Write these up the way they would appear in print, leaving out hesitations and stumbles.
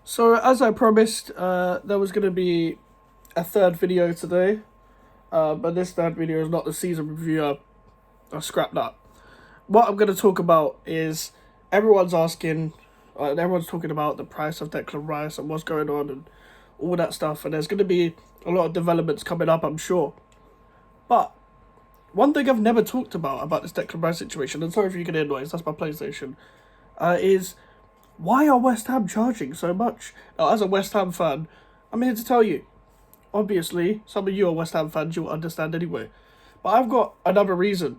So as I promised, there was going to be a third video today, but this third video is not the season review. I scrapped that. What I'm going to talk about is everyone's asking, and everyone's talking about the price of Declan Rice and what's going on and all that stuff. And there's going to be a lot of developments coming up, I'm sure. But one thing I've never talked about this Declan Rice situation, and sorry if you can hear noise, that's my PlayStation, is why are West Ham charging so much? Now, as a West Ham fan, I'm here to tell you. Obviously, some of you are West Ham fans, you'll understand anyway. But I've got another reason.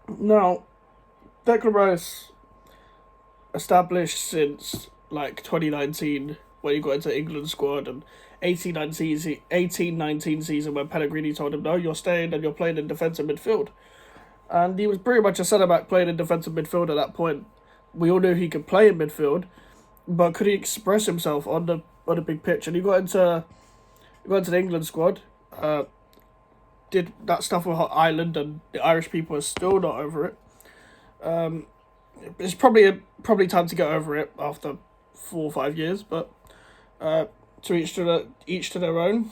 Now, Declan Rice, established since like 2019, when he got into England squad, and 18-19 season when Pellegrini told him, no, you're staying and you're playing in defensive midfield. And he was pretty much a centre-back playing in defensive midfield at that point. We all knew he could play in midfield, but could he express himself on the big pitch? And he got into the England squad, did that stuff with Ireland, and the Irish people are still not over it. It's probably time to get over it after 4 or 5 years, but to each to their own.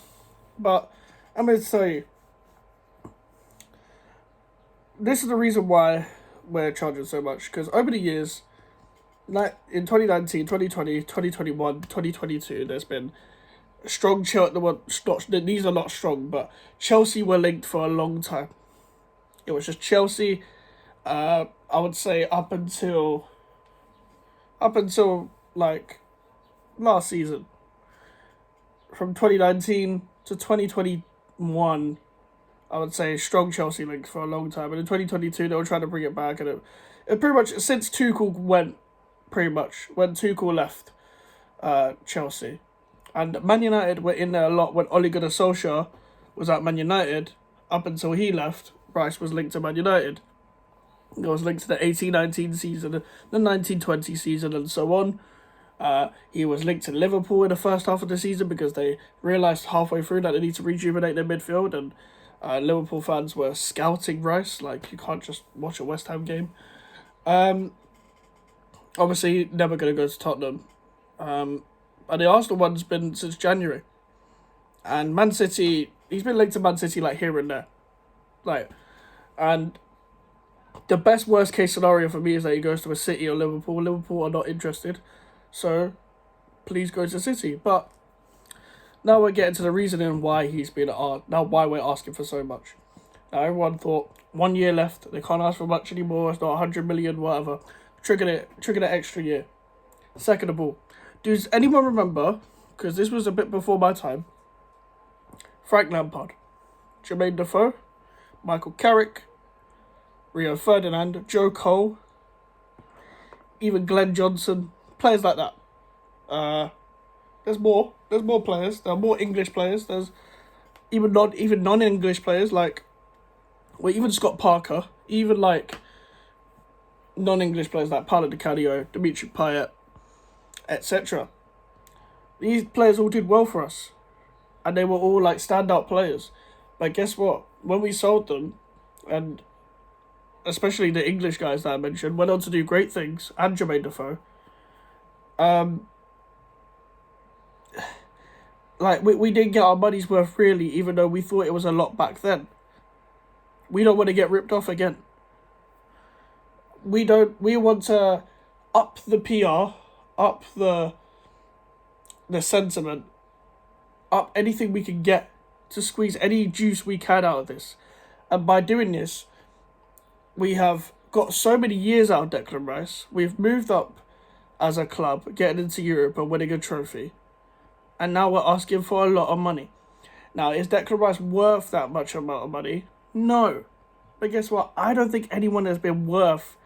But I'm going to tell you, this is the reason why we're charging so much, because over the years, like in 2019, 2020, 2021, 2022, there's been strong these are not strong, but Chelsea were linked for a long time. It was just Chelsea, I would say up until like last season. From 2019 to 2021, I would say strong Chelsea links for a long time. And in 2022, they were trying to bring it back. And it pretty much, since Tuchel when Tuchel left Chelsea. And Man United were in there a lot when Ole Gunnar Solskjaer was at Man United. Up until he left, Rice was linked to Man United. It was linked to the 18-19 season, the 19-20 season, and so on. He was linked to Liverpool in the first half of the season because they realised halfway through that they need to rejuvenate their midfield, and Liverpool fans were scouting Rice. Like, you can't just watch a West Ham game. Obviously, never going to go to Tottenham. And the Arsenal one's been since January. And Man City, he's been linked to Man City like here and there. And the best worst case scenario for me is that he goes to a City or Liverpool. Liverpool are not interested. So, please go to City. But now we're getting to the reasoning why he's been why we're asking for so much. Now everyone thought 1 year left, they can't ask for much anymore, it's not 100 million, whatever. Trigger an extra year. Second of all, does anyone remember, because this was a bit before my time, Frank Lampard, Jermaine Defoe, Michael Carrick, Rio Ferdinand, Joe Cole, even Glenn Johnson, players like that. There's more players. There are more English players. There's even non-English players even Scott Parker, even like non-English players like Paulo Di Canio, Dimitri Payet, etc. These players all did well for us, and they were all like standout players. But guess what? When we sold them, and especially the English guys that I mentioned, went on to do great things, and Jermaine Defoe. We didn't get our money's worth really, even though we thought it was a lot back then. We don't want to get ripped off again. We want to up the PR, up the sentiment, up anything we can get to squeeze any juice we can out of this. And by doing this, we have got so many years out of Declan Rice. We've moved up as a club, getting into Europe and winning a trophy. And now we're asking for a lot of money. Now, is Declan Rice worth that much amount of money? No. But guess what? I don't think anyone has been worth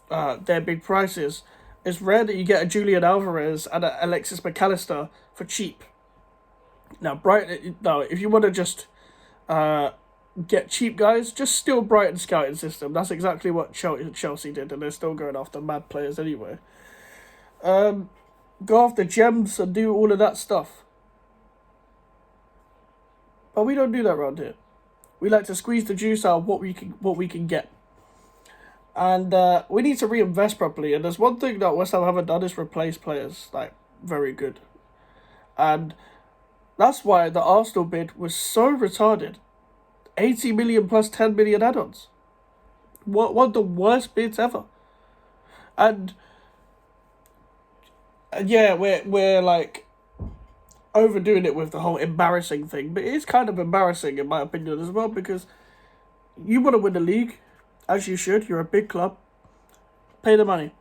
their big prices. It's rare that you get a Julian Alvarez and a Alexis McAllister for cheap. Now, if you want to just get cheap guys, just steal Brighton's scouting system. That's exactly what Chelsea did, and they're still going after mad players anyway. Go after gems and do all of that stuff. But we don't do that around here. We like to squeeze the juice out of what we can get. And we need to reinvest properly. And there's one thing that West Ham haven't done is replace players. Like, very good. And that's why the Arsenal bid was so retarded. 80 million plus 10 million add-ons. One of the worst bids ever. And yeah, we're like overdoing it with the whole embarrassing thing, but it is kind of embarrassing in my opinion as well, because you want to win the league, as you should. You're a big club. Pay the money.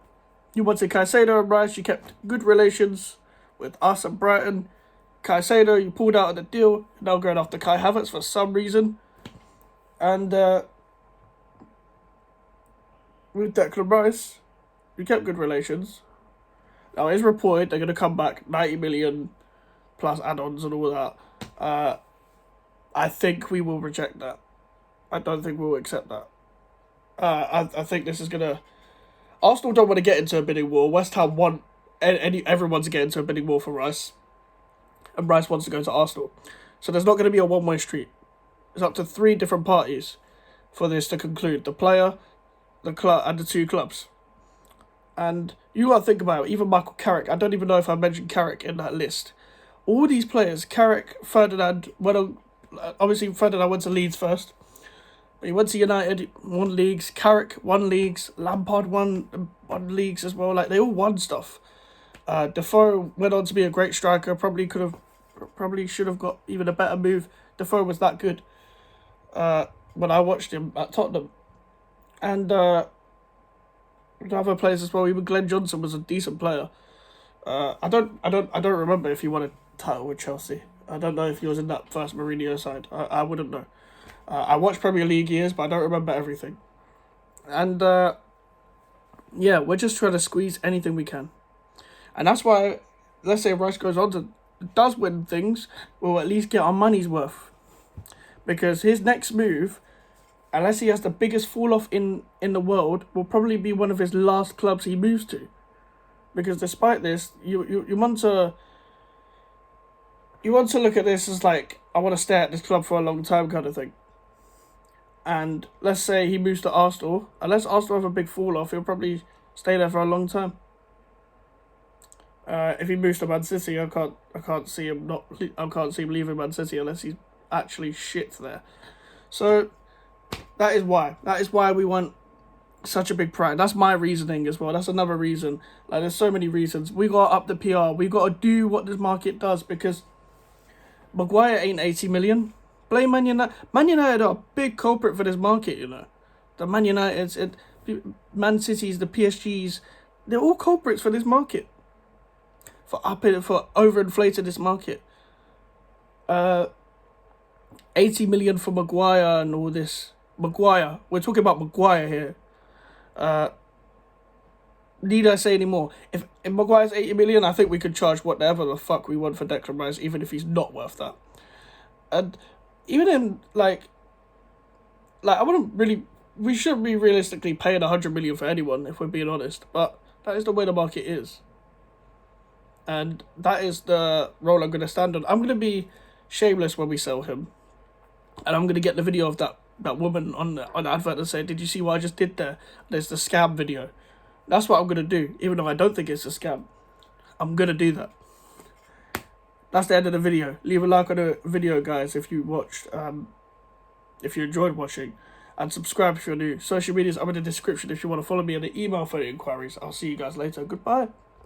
You wanted Caicedo and Rice. You kept good relations with us and Brighton. Caicedo, you pulled out of the deal. You're now going after Kai Havertz for some reason. And with Declan Rice, you kept good relations. Now, it's reported they're going to come back 90 million plus add-ons and all that. I think we will reject that. I don't think we'll accept that. I think this is going to... Arsenal don't want to get into a bidding war. West Ham want everyone to get into a bidding war for Rice. And Rice wants to go to Arsenal. So there's not going to be a one-way street. It's up to 3 different parties for this to conclude. The player, the club, and the 2 clubs. And you got to think about it. Even Michael Carrick. I don't even know if I mentioned Carrick in that list. All these players, Carrick, Ferdinand, obviously Ferdinand went to Leeds first. He went to United, won leagues. Carrick won leagues. Lampard won leagues as well. Like, they all won stuff. Defoe went on to be a great striker. Probably should have got even a better move. Defoe was that good when I watched him at Tottenham. And other players as well. Even Glenn Johnson was a decent player. I don't remember if he won a title with Chelsea. I don't know if he was in that first Mourinho side. I wouldn't know. I watched Premier League years, but I don't remember everything. And, yeah, we're just trying to squeeze anything we can. And that's why, let's say Rice goes on to, does win things, we'll at least get our money's worth. Because his next move, unless he has the biggest fall-off in the world, will probably be one of his last clubs he moves to. Because despite this, you want to look at this as like, I want to stay at this club for a long time kind of thing. And let's say he moves to Arsenal. Unless Arsenal have a big fall off, he'll probably stay there for a long time. If he moves to Man City, I can't see him leaving Man City unless he's actually shit there. So that is why we want such a big price. That's my reasoning as well. That's another reason. Like, there's so many reasons. We got to up the PR. We got to do what this market does, because Maguire ain't 80 million. Blame Man United. Man United are a big culprit for this market, you know. The Man Uniteds, Man Cities, the PSGs, they're all culprits for this market. For overinflating this market. 80 million for Maguire and all this. Maguire. We're talking about Maguire here. Need I say any more? If Maguire's 80 million, I think we could charge whatever the fuck we want for Declan Rice, even if he's not worth that. And even in, like I wouldn't really... We shouldn't be realistically paying 100 million for anyone, if we're being honest. But that is the way the market is. And that is the role I'm going to stand on. I'm going to be shameless when we sell him. And I'm going to get the video of that woman on the advert and say, did you see what I just did there? There's the scam video. That's what I'm going to do, even though I don't think it's a scam. I'm going to do that. That's the end of the video. Leave a like on the video, guys, if you watched, if you enjoyed watching. And subscribe if you're new. Social media's up in the description if you want to follow me, and the email for the inquiries. I'll see you guys later. Goodbye.